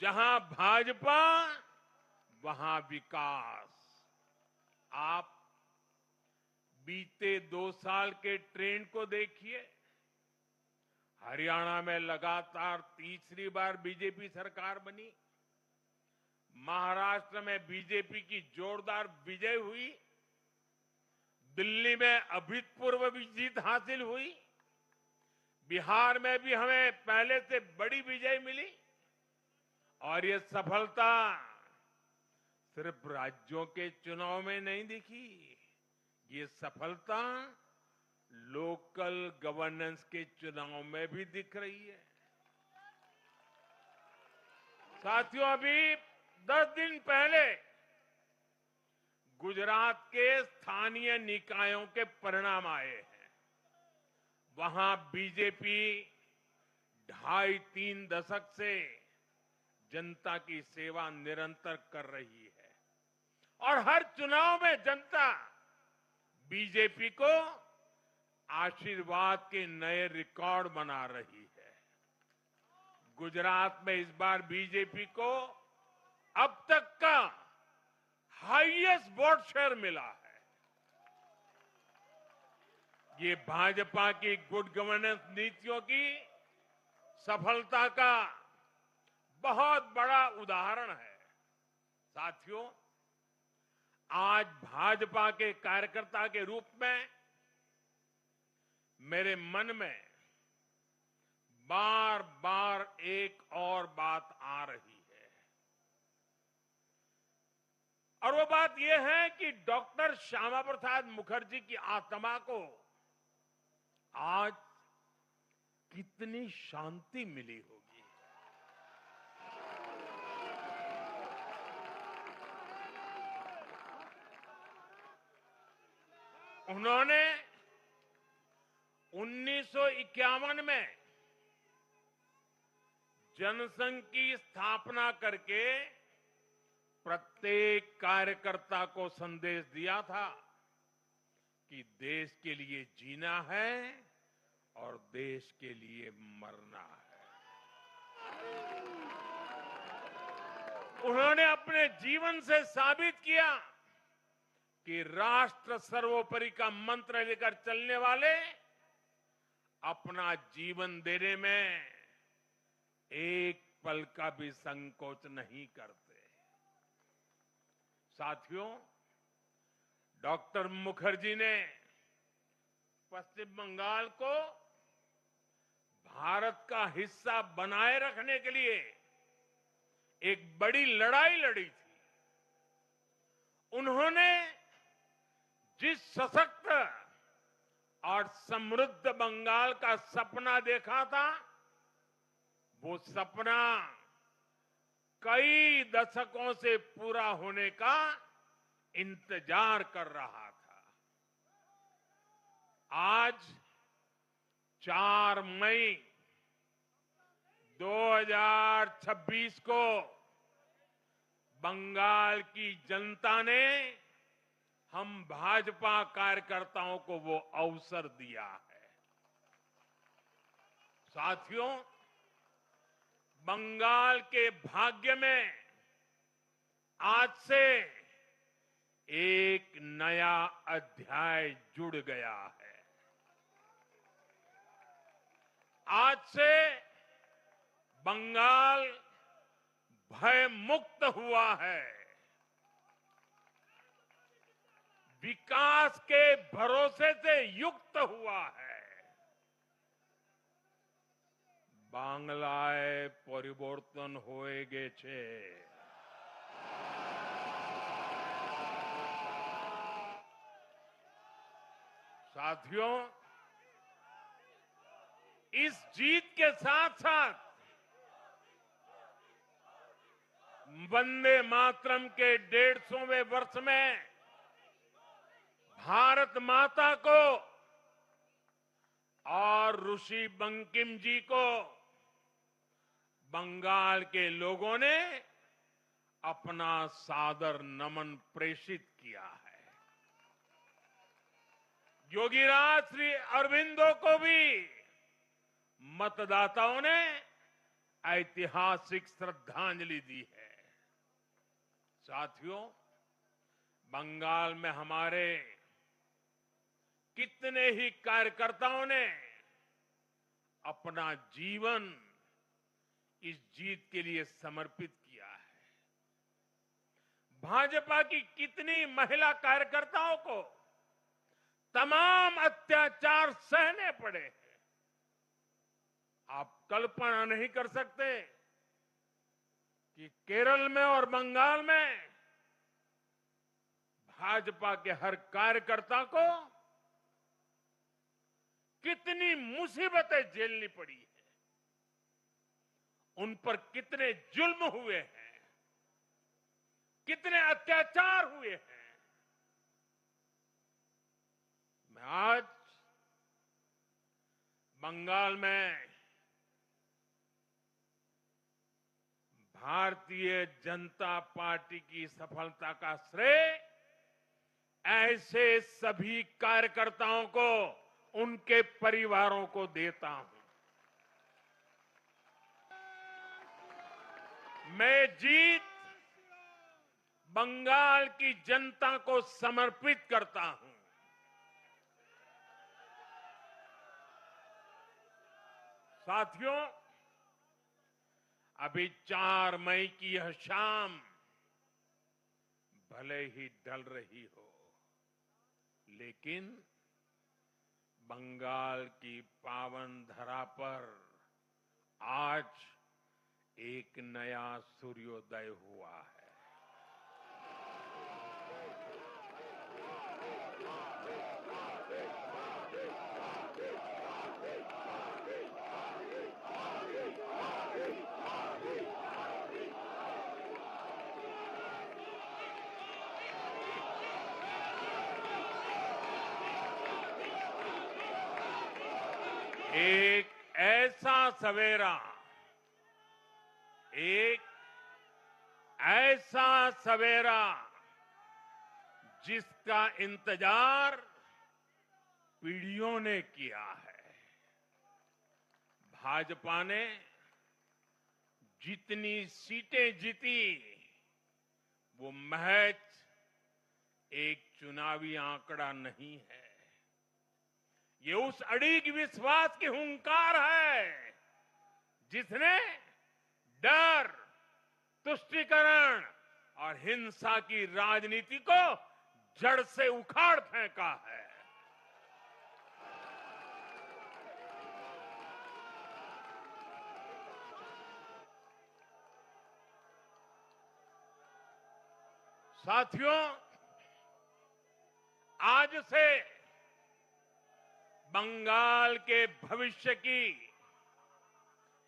जहां भाजपा वहां विकास। आप बीते 2 साल के ट्रेंड को देखिए। हरियाणा में लगातार तीसरी बार बीजेपी सरकार बनी, महाराष्ट्र में बीजेपी की जोरदार विजय हुई, दिल्ली में अभूतपूर्व जीत हासिल हुई, बिहार में भी हमें पहले से बड़ी विजय मिली और ये सफलता सिर्फ राज्यों के चुनाव में नहीं दिखी, ये सफलता लोकल गवर्नेंस के चुनाव में भी दिख रही है। साथियों, अभी 10 दिन पहले गुजरात के स्थानीय निकायों के परिणाम आए हैं। वहां बीजेपी 2.5-3 दशक से जनता की सेवा निरंतर कर रही है और हर चुनाव में जनता बीजेपी को आशीर्वाद के नए रिकॉर्ड बना रही है। गुजरात में इस बार बीजेपी को अब तक का हाईएस्ट वोट शेयर मिला है। ये भाजपा की गुड गवर्नेंस नीतियों की सफलता का बहुत बड़ा उदाहरण है। साथियों, आज भाजपा के कार्यकर्ता के रूप में मेरे मन में बार बार एक और बात आ रही है और वो बात यह है कि डॉक्टर श्यामा प्रसाद मुखर्जी की आत्मा को आज कितनी शांति मिली होगी। उन्होंने 1951 में जनसंघ की स्थापना करके प्रत्येक कार्यकर्ता को संदेश दिया था कि देश के लिए जीना है और देश के लिए मरना है। उन्होंने अपने जीवन से साबित किया कि राष्ट्र सर्वोपरि का मंत्र लेकर चलने वाले अपना जीवन देने में एक पल का भी संकोच नहीं करते। साथियों, डॉक्टर मुखर्जी ने पश्चिम बंगाल को भारत का हिस्सा बनाए रखने के लिए एक बड़ी लड़ाई लड़ी थी। उन्होंने जिस सशक्त और समृद्ध बंगाल का सपना देखा था, वो सपना कई दशकों से पूरा होने का इंतजार कर रहा था। आज 4 मई 2026 को बंगाल की जनता ने हम भाजपा कार्यकर्ताओं को वो अवसर दिया है। साथियों, बंगाल के भाग्य में आज से एक नया अध्याय जुड़ गया है। आज से बंगाल भय मुक्त हुआ है। विकास के भरोसे से युक्त हुआ है। বাংলায় পরিবর্তন হয়ে গেছে। साथियों, इस जीत के साथ साथ वंदे मातरम के 150वें वर्ष में भारत माता को और ऋषि बंकिम जी को बंगाल के लोगों ने अपना सादर नमन प्रेषित किया है। योगीराज श्री अरविंदो को भी मतदाताओं ने ऐतिहासिक श्रद्धांजलि दी है। साथियों, बंगाल में हमारे कितने ही कार्यकर्ताओं ने अपना जीवन इस जीत के लिए समर्पित किया है। भाजपा की कितनी महिला कार्यकर्ताओं को तमाम अत्याचार सहने पड़े हैं। आप कल्पना नहीं कर सकते कि केरल में और बंगाल में भाजपा के हर कार्यकर्ता को कितनी मुसीबतें झेलनी पड़ी है, उन पर कितने जुल्म हुए हैं, कितने अत्याचार हुए हैं। मैं आज बंगाल में भारतीय जनता पार्टी की सफलता का श्रेय ऐसे सभी कार्यकर्ताओं को, उनके परिवारों को देता हूं। मैं जीत बंगाल की जनता को समर्पित करता हूं। साथियों, अभी 4 मई की यह शाम भले ही ढल रही हो, लेकिन बंगाल की पावन धरा पर आज एक नया सूर्योदय हुआ है। एक ऐसा सवेरा, एक ऐसा सवेरा जिसका इंतजार पीढ़ियों ने किया है। भाजपा ने जितनी सीटें जीती वो महज एक चुनावी आंकड़ा नहीं है, ये उस अड़िग विश्वास की हुंकार है जिसने डर, तुष्टीकरण और हिंसा की राजनीति को जड़ से उखाड़ फेंका है। साथियों, आज से बंगाल के भविष्य की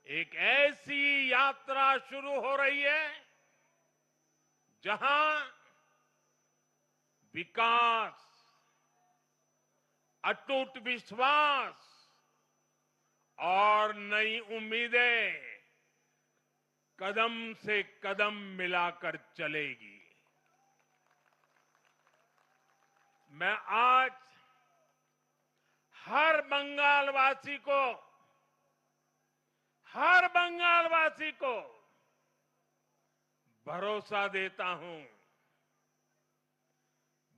एक ऐसी यात्रा शुरू हो रही है जहां विकास, अटूट विश्वास और नई उम्मीदें कदम से कदम मिलाकर चलेगी। मैं आज हर बंगालवासी को भरोसा देता हूं,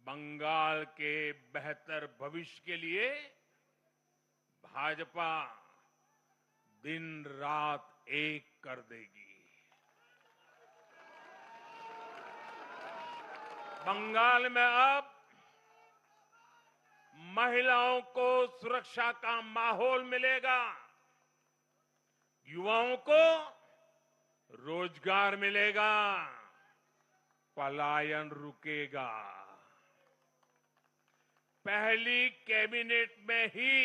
बंगाल के बेहतर भविष्य के लिए भाजपा दिन रात एक कर देगी। बंगाल में अब महिलाओं को सुरक्षा का माहौल मिलेगा, युवाओं को रोजगार मिलेगा, पलायन रुकेगा। पहली कैबिनेट में ही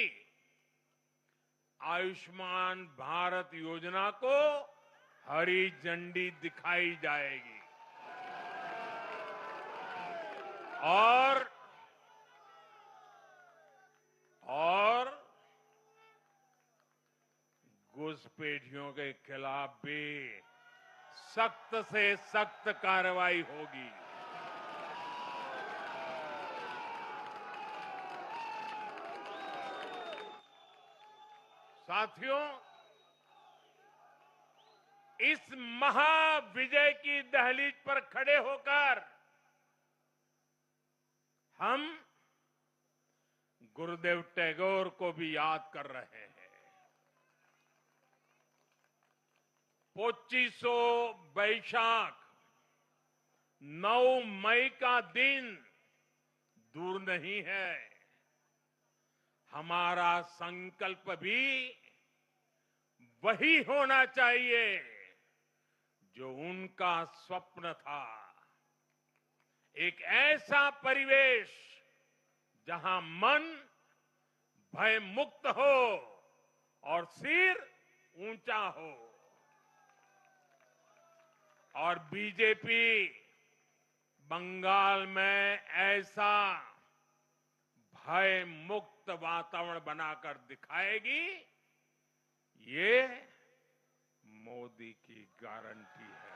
आयुष्मान भारत योजना को हरी झंडी दिखाई जाएगी और घुसपैठियों के खिलाफ भी सख्त से सख्त कार्रवाई होगी। साथियों, इस महाविजय की दहलीज पर खड़े होकर हम गुरुदेव टैगोर को भी याद कर रहे हैं। 25 बैशाख 9 मई का दिन दूर नहीं है। हमारा संकल्प भी वही होना चाहिए जो उनका स्वप्न था, एक ऐसा परिवेश जहां मन भय मुक्त हो और सिर ऊंचा हो। और बीजेपी बंगाल में ऐसा भय मुक्त वातावरण बनाकर दिखाएगी, ये मोदी की गारंटी है।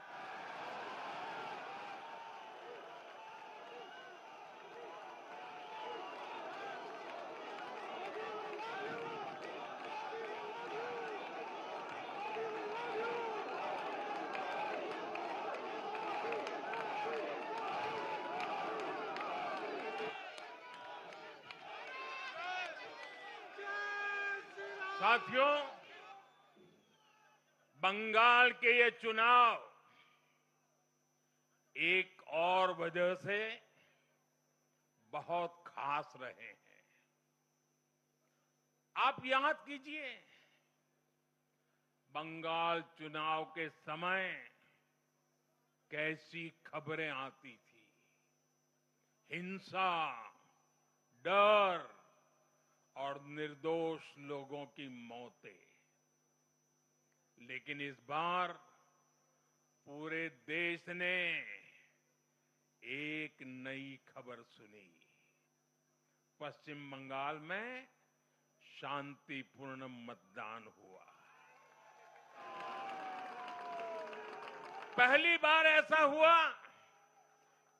साथियों, बंगाल के ये चुनाव एक और वजह से बहुत खास रहे हैं। आप याद कीजिए, बंगाल चुनाव के समय कैसी खबरें आती थी, हिंसा, डर और निर्दोष लोगों की मौतें। लेकिन इस बार पूरे देश ने एक नई खबर सुनी। पश्चिम बंगाल में शांतिपूर्ण मतदान हुआ। पहली बार ऐसा हुआ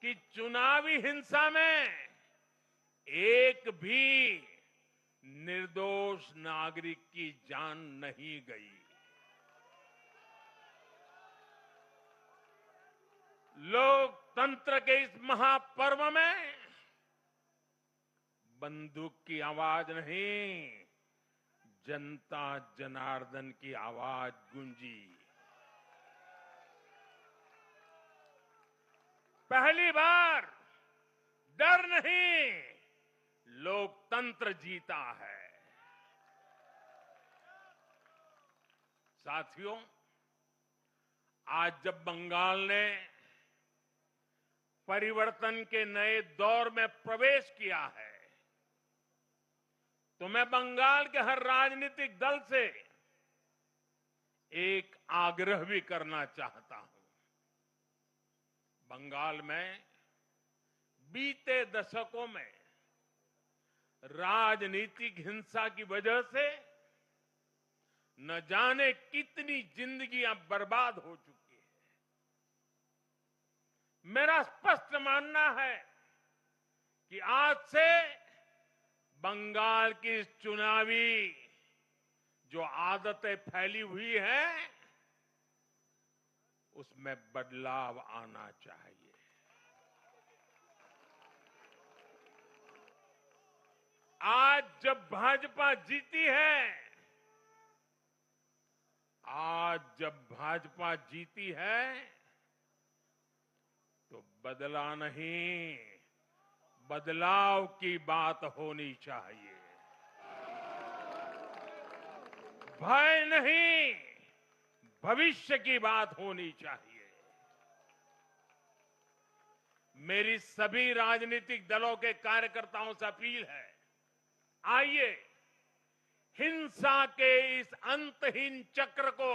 कि चुनावी हिंसा में एक भी निर्दोष नागरिक की जान नहीं गई। लोकतंत्र के इस महापर्व में बंदूक की आवाज नहीं, जनता जनार्दन की आवाज गूंजी। पहली बार डर नहीं, लोकतंत्र जीता है। साथियों, आज जब बंगाल ने परिवर्तन के नए दौर में प्रवेश किया है, तो मैं बंगाल के हर राजनीतिक दल से एक आग्रह भी करना चाहता हूं। बंगाल में बीते दशकों में राजनीतिक हिंसा की वजह से न जाने कितनी जिंदगियां बर्बाद हो चुकी है। मेरा स्पष्ट मानना है कि आज से बंगाल की इस चुनावी जो आदतें फैली हुई हैं, उसमें बदलाव आना चाहिए। आज जब भाजपा जीती है, तो बदला नहीं, बदलाव की बात होनी चाहिए। भय नहीं, भविष्य की बात होनी चाहिए। मेरी सभी राजनीतिक दलों के कार्यकर्ताओं से अपील है, आइए हिंसा के इस अंतहीन चक्र को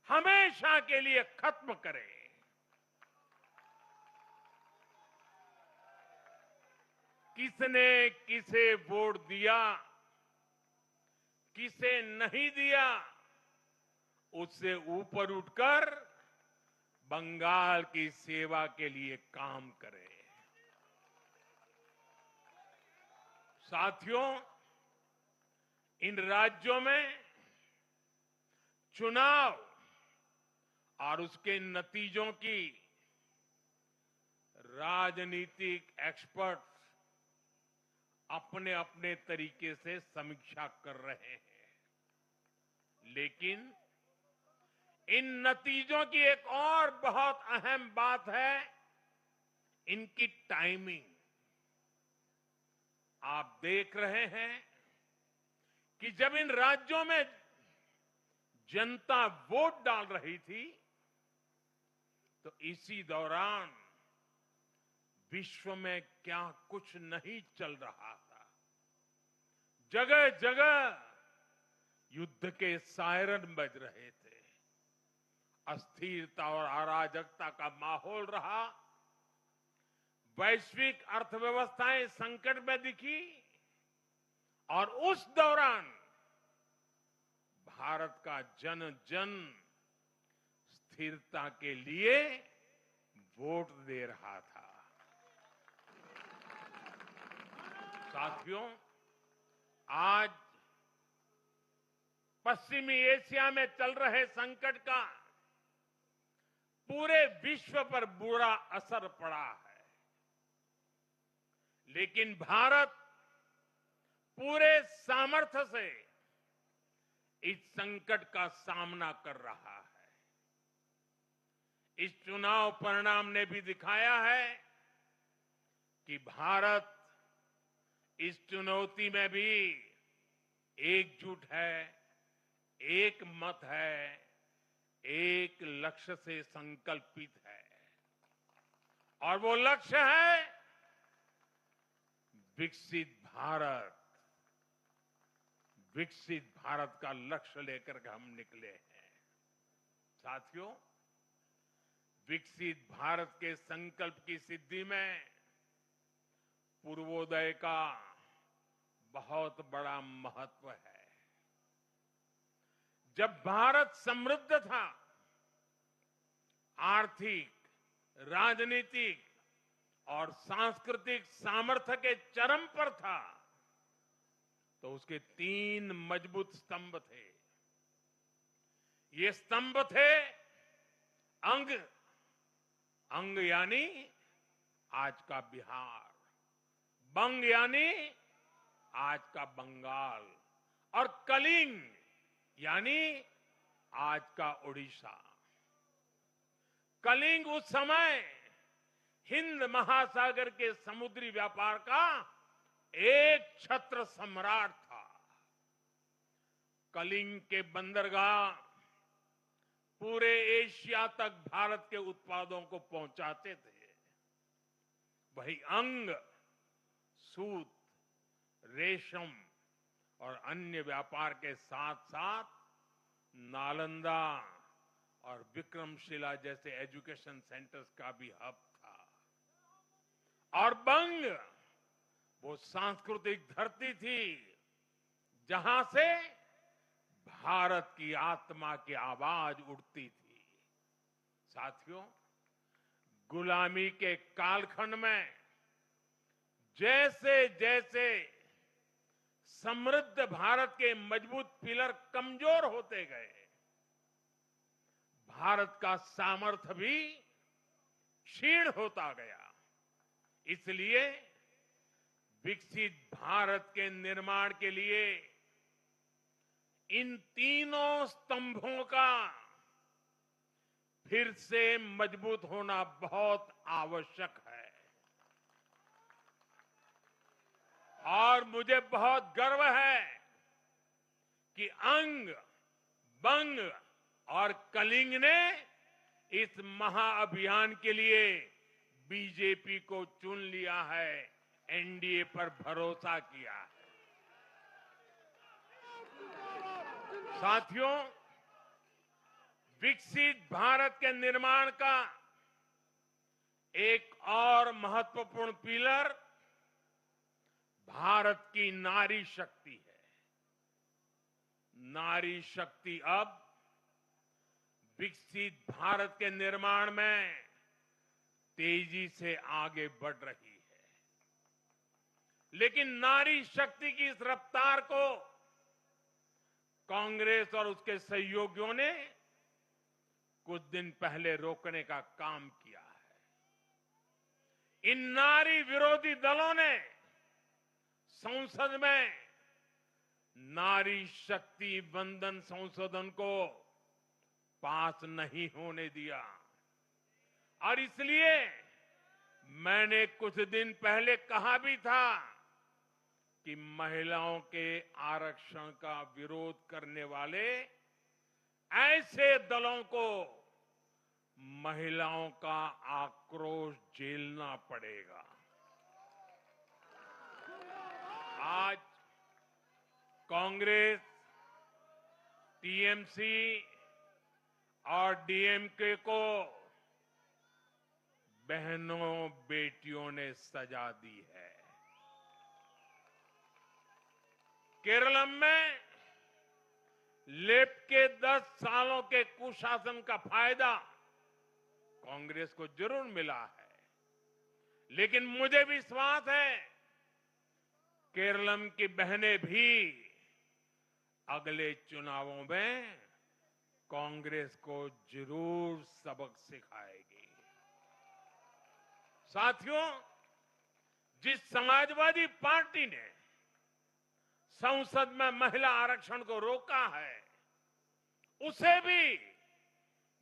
हमेशा के लिए खत्म करें। किसने किसे वोट दिया, किसे नहीं दिया, उससे ऊपर उठकर बंगाल की सेवा के लिए काम करें। साथियों, इन राज्यों में चुनाव और उसके नतीजों की राजनीतिक एक्सपर्ट अपने अपने तरीके से समीक्षा कर रहे हैं, लेकिन इन नतीजों की एक और बहुत अहम बात है, इनकी टाइमिंग। आप देख रहे हैं कि जब इन राज्यों में जनता वोट डाल रही थी, तो इसी दौरान विश्व में क्या कुछ नहीं चल रहा था। जगह जगह युद्ध के सायरन बज रहे थे, अस्थिरता और अराजकता का माहौल रहा, वैश्विक अर्थव्यवस्थाएं संकट में दिखी, और उस दौरान भारत का जन जन स्थिरता के लिए वोट दे रहा था। साथियों, आज पश्चिमी एशिया में चल रहे संकट का पूरे विश्व पर बुरा असर पड़ा है, लेकिन भारत पूरे सामर्थ्य से इस संकट का सामना कर रहा है। इस चुनाव परिणाम ने भी दिखाया है कि भारत इस चुनौती में भी एकजुट है, एक मत है, एक लक्ष्य से संकल्पित है, और वो लक्ष्य है विकसित भारत। विकसित भारत का लक्ष्य लेकर के हम निकले हैं। साथियों, विकसित भारत के संकल्प की सिद्धि में पूर्वोदय का बहुत बड़ा महत्व है। जब भारत समृद्ध था, आर्थिक, राजनीतिक और सांस्कृतिक सामर्थ्य के चरम पर था, तो उसके 3 मजबूत स्तंभ थे। ये स्तंभ थे अंग, अंग यानी आज का बिहार, बंग यानी आज का बंगाल, और कलिंग यानी आज का उड़ीसा। कलिंग उस समय हिंद महासागर के समुद्री व्यापार का एक छत्र सम्राट था। कलिंग के बंदरगाह पूरे एशिया तक भारत के उत्पादों को पहुंचाते थे। वही अंग सूत, रेशम और अन्य व्यापार के साथ साथ नालंदा और विक्रमशिला जैसे एजुकेशन सेंटर्स का भी हब था। और बंग वो सांस्कृतिक धरती थी जहां से भारत की आत्मा की आवाज उठती थी। साथियों, गुलामी के कालखंड में जैसे जैसे समृद्ध भारत के मजबूत पिलर कमजोर होते गए, भारत का सामर्थ्य भी क्षीण होता गया। इसलिए विकसित भारत के निर्माण के लिए इन तीनों स्तंभों का फिर से मजबूत होना बहुत आवश्यक है। और मुझे बहुत गर्व है कि अंग, बंग और कलिंग ने इस महाअभियान के लिए बीजेपी को चुन लिया है, एनडीए पर भरोसा किया है। साथियों, विकसित भारत के निर्माण का एक और महत्वपूर्ण पिलर भारत की नारी शक्ति है। नारी शक्ति अब विकसित भारत के निर्माण में तेजी से आगे बढ़ रही है। लेकिन नारी शक्ति की इस रफ्तार को कांग्रेस और उसके सहयोगियों ने कुछ दिन पहले रोकने का काम किया है। इन नारी विरोधी दलों ने संसद में नारी शक्ति वंदन संशोधन को पास नहीं होने दिया, और इसलिए मैंने कुछ दिन पहले कहा भी था कि महिलाओं के आरक्षण का विरोध करने वाले ऐसे दलों को महिलाओं का आक्रोश झेलना पड़ेगा। आज कांग्रेस, टीएमसी और डीएमके को बहनों बेटियों ने सजा दी है। केरलम में लेफ्ट के 10 सालों के कुशासन का फायदा कांग्रेस को जरूर मिला है, लेकिन मुझे विश्वास है केरलम की बहनें भी अगले चुनावों में कांग्रेस को जरूर सबक सिखाएगी। साथियों, जिस समाजवादी पार्टी ने संसद में महिला आरक्षण को रोका है, उसे भी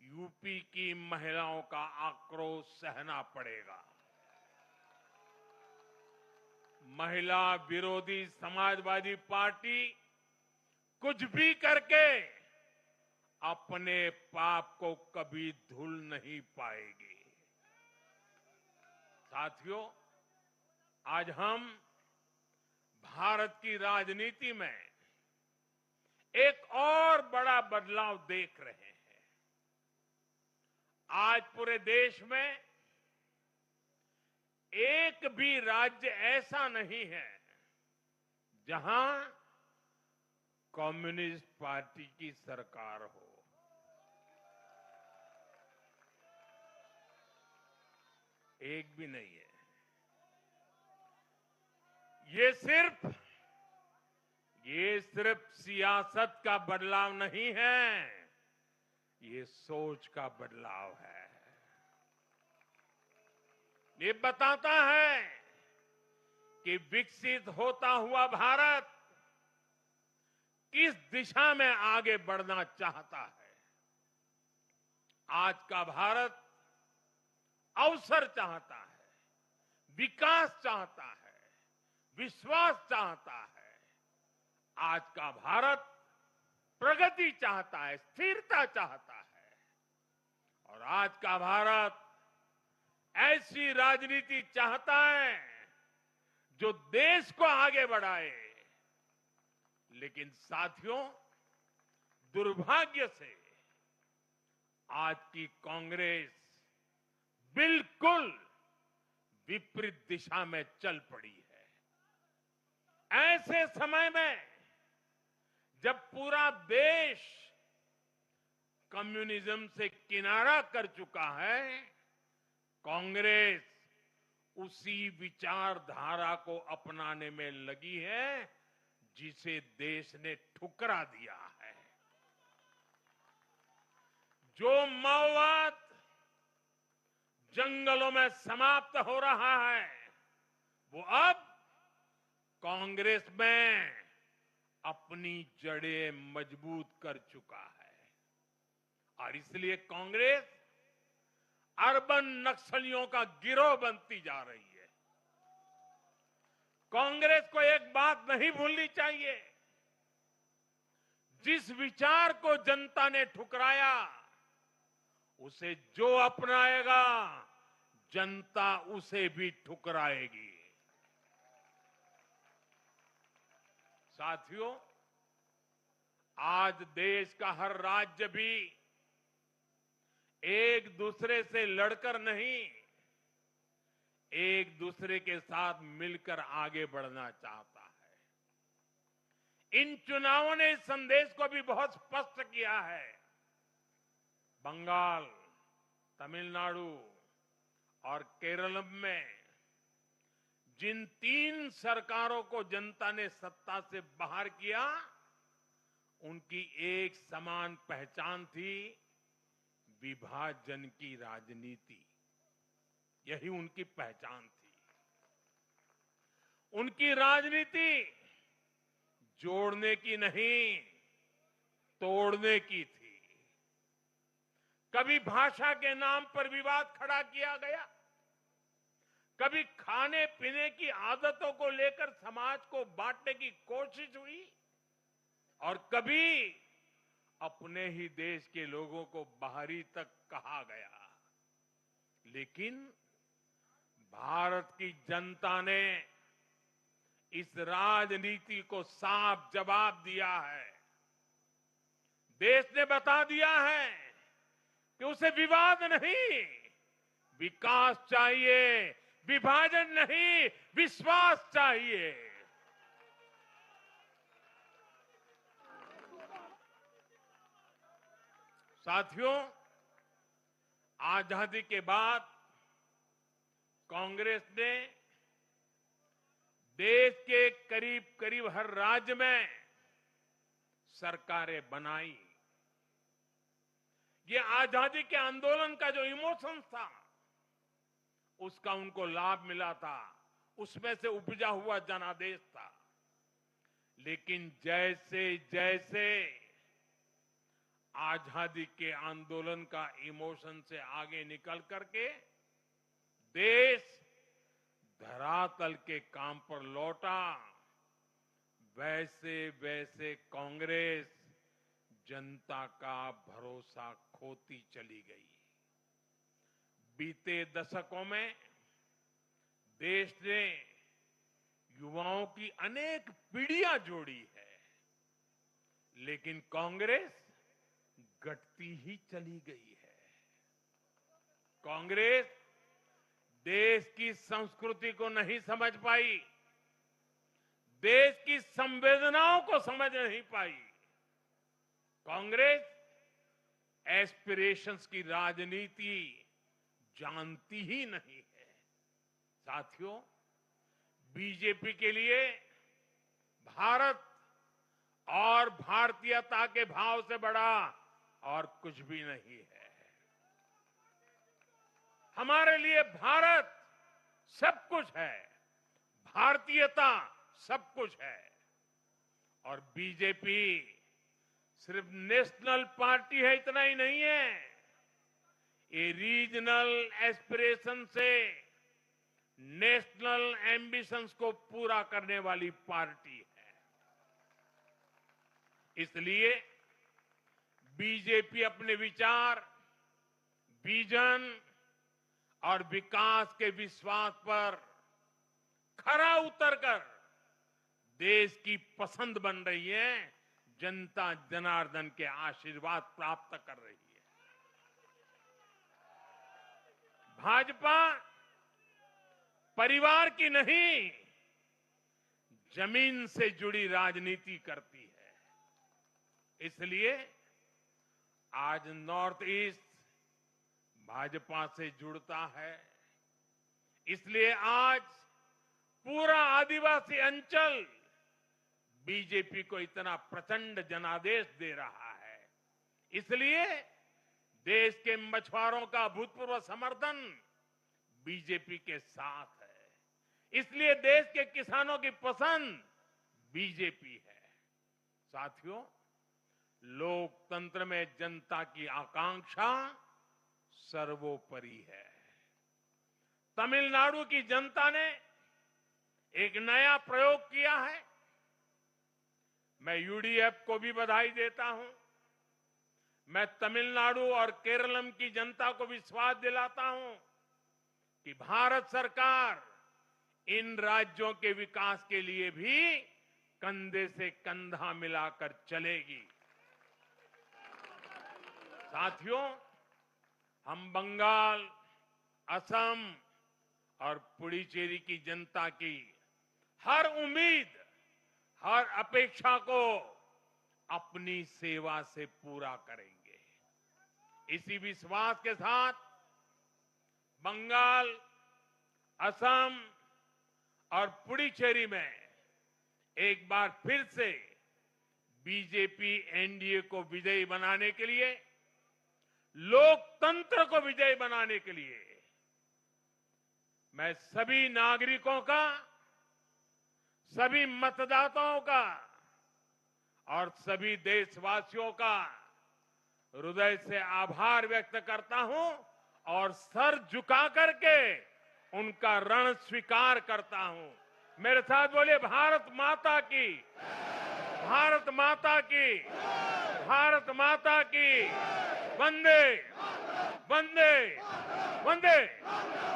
यूपी की महिलाओं का आक्रोश सहना पड़ेगा। महिला विरोधी समाजवादी पार्टी कुछ भी करके अपने पाप को कभी धुल नहीं पाएगी। साथियों, आज हम भारत की राजनीति में एक और बड़ा बदलाव देख रहे हैं। आज पूरे देश में एक भी राज्य ऐसा नहीं है जहां कम्युनिस्ट पार्टी की सरकार हो। एक भी नहीं है। ये सिर्फ सियासत का बदलाव नहीं है, ये सोच का बदलाव है। ये बताता है कि विकसित होता हुआ भारत किस दिशा में आगे बढ़ना चाहता है। आज का भारत अवसर चाहता है, विकास चाहता है, विश्वास चाहता है। आज का भारत प्रगति चाहता है, स्थिरता चाहता है। और आज का भारत ऐसी राजनीति चाहता है जो देश को आगे बढ़ाए। लेकिन साथियों, दुर्भाग्य से आज की कांग्रेस बिल्कुल विपरीत दिशा में चल पड़ी है। ऐसे समय में जब पूरा देश कम्युनिज्म से किनारा कर चुका है, कांग्रेस उसी विचारधारा को अपनाने में लगी है जिसे देश ने ठुकरा दिया है। जो माओवाद जंगलों में समाप्त हो रहा है, वो अब कांग्रेस में अपनी जड़ें मजबूत कर चुका है। और इसलिए कांग्रेस अर्बन नक्सलियों का गिरोह बनती जा रही है। कांग्रेस को एक बात नहीं भूलनी चाहिए, जिस विचार को जनता ने ठुकराया, उसे जो अपनाएगा जनता उसे भी ठुकराएगी। साथियों, आज देश का हर राज्य भी एक दूसरे से लड़कर नहीं, एक दूसरे के साथ मिलकर आगे बढ़ना चाहता है। इन चुनावों ने इस संदेश को भी बहुत स्पष्ट किया है। बंगाल, तमिलनाडु और केरल में जिन 3 सरकारों को जनता ने सत्ता से बाहर किया, उनकी एक समान पहचान थी, विभाजन की राजनीति। यही उनकी पहचान थी। उनकी राजनीति जोड़ने की नहीं, तोड़ने की थी। कभी भाषा के नाम पर विवाद खड़ा किया गया, कभी खाने पीने की आदतों को लेकर समाज को बांटने की कोशिश हुई, और कभी अपने ही देश के लोगों को बाहरी तक कहा गया। लेकिन भारत की जनता ने इस राजनीति को साफ जवाब दिया है। देश ने बता दिया है कि उसे विवाद नहीं, विकास चाहिए, विभाजन नहीं, विश्वास चाहिए। साथियों, आजादी के बाद कांग्रेस ने देश के करीब करीब हर राज्य में सरकारें बनाई। ये आजादी के आंदोलन का जो इमोशन था, उसका उनको लाभ मिला था, उसमें से उपजा हुआ जनादेश था। लेकिन जैसे जैसे आजादी के आंदोलन का इमोशन से आगे निकल करके देश धरातल के काम पर लौटा, वैसे वैसे कांग्रेस जनता का भरोसा खोती चली गई। बीते दशकों में देश ने युवाओं की अनेक पीढ़ियां जोड़ी है, लेकिन कांग्रेस घटती ही चली गई है। कांग्रेस देश की संस्कृति को नहीं समझ पाई, देश की संवेदनाओं को समझ नहीं पाई। कांग्रेस एस्पिरेशंस की राजनीति जानती ही नहीं है। साथियों, बीजेपी के लिए भारत और भारतीयता के भाव से बड़ा और कुछ भी नहीं है। हमारे लिए भारत सब कुछ है, भारतीयता सब कुछ है। और बीजेपी सिर्फ नेशनल पार्टी है, इतना ही नहीं है, ये रीजनल एस्पिरेशन से नेशनल एम्बिशंस को पूरा करने वाली पार्टी है। इसलिए बीजेपी अपने विचार, विजन और विकास के विश्वास पर खरा उतरकर देश की पसंद बन रही है, जनता जनार्दन के आशीर्वाद प्राप्त कर रही है। भाजपा परिवार की नहीं, जमीन से जुड़ी राजनीति करती है। इसलिए आज नॉर्थ ईस्ट भाजपा से जुड़ता है। इसलिए आज पूरा आदिवासी अंचल बीजेपी को इतना प्रचंड जनादेश दे रहा है। इसलिए देश के मछुआरों का अभूतपूर्व समर्थन बीजेपी के साथ है। इसलिए देश के किसानों की पसंद बीजेपी है। साथियों, लोकतंत्र में जनता की आकांक्षा सर्वोपरि है। तमिलनाडु की जनता ने एक नया प्रयोग किया है। मैं यूडीएफ को भी बधाई देता हूं। मैं तमिलनाडु और केरलम की जनता को विश्वास दिलाता हूं कि भारत सरकार इन राज्यों के विकास के लिए भी कंधे से कंधा मिलाकर चलेगी। साथियों, हम बंगाल, असम और पुडुचेरी की जनता की हर उम्मीद, हर अपेक्षा को अपनी सेवा से पूरा करेंगे। इसी विश्वास के साथ बंगाल, असम और पुडुचेरी में एक बार फिर से बीजेपी एनडीए को विजयी बनाने के लिए, लोकतंत्र को विजयी बनाने के लिए मैं सभी नागरिकों का, सभी मतदाताओं का और सभी देशवासियों का हृदय से आभार व्यक्त करता हूं और सर झुका करके उनका ऋण स्वीकार करता हूं। मेरे साथ बोलिए, भारत माता की, भारत माता की, भारत माता की। वंदे वंदे वंदे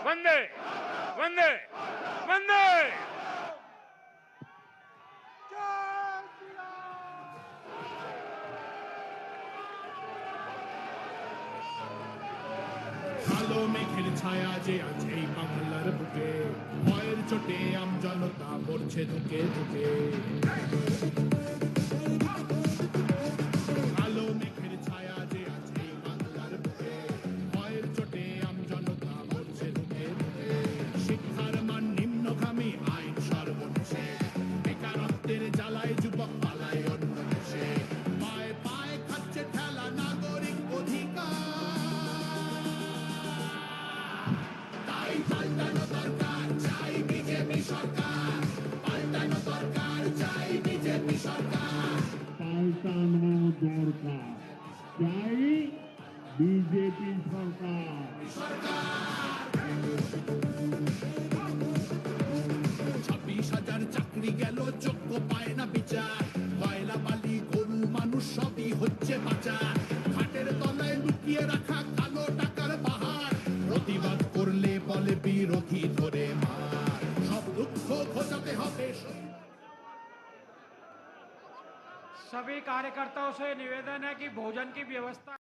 वंदे वंदे वंदे। কালো মেঘের ছায়া যে আছে এই বাংলার বুকে, ভয়ের চোটে আমজনতা মরছে ধুকে ধুকে। কালো মেঘের ছায়া যে আছে এই বাংলার বুকে, ভয়ের চোটে আমজনতা মরছে ধুকে ধুকে। শিক্ষার মান নিম্নগামী, আইন সর্বনেশে, বেকারত্বের জ্বালায় যুবক পালায় অন্য দেশে। পায়ে পায়ে খাচ্ছে ঠেলা নাগরিক অধিকার। পাল্টানো দরকার, চাই বিজেপি সরকার। পাল্টানো দরকার, চাই বিজেপি সরকার। পাল্টানো দরকার, চাই বিজেপি সরকার। 26,000 চাকরি গেল, যোগ্য পায় না বিচার। কয়লা বালি গরু মানুষ সবই হচ্ছে পাচার। ঘাটের তলায় লুকিয়ে রাখা কালো টাকার পাহাড়। প্রতিবাদ করলে বলে বিরোধী ধরে মার। সব দুঃখ ঘোচাতে হবে। सभी कार्यकर्ताओं से निवेदन है कि भोजन की व्यवस्था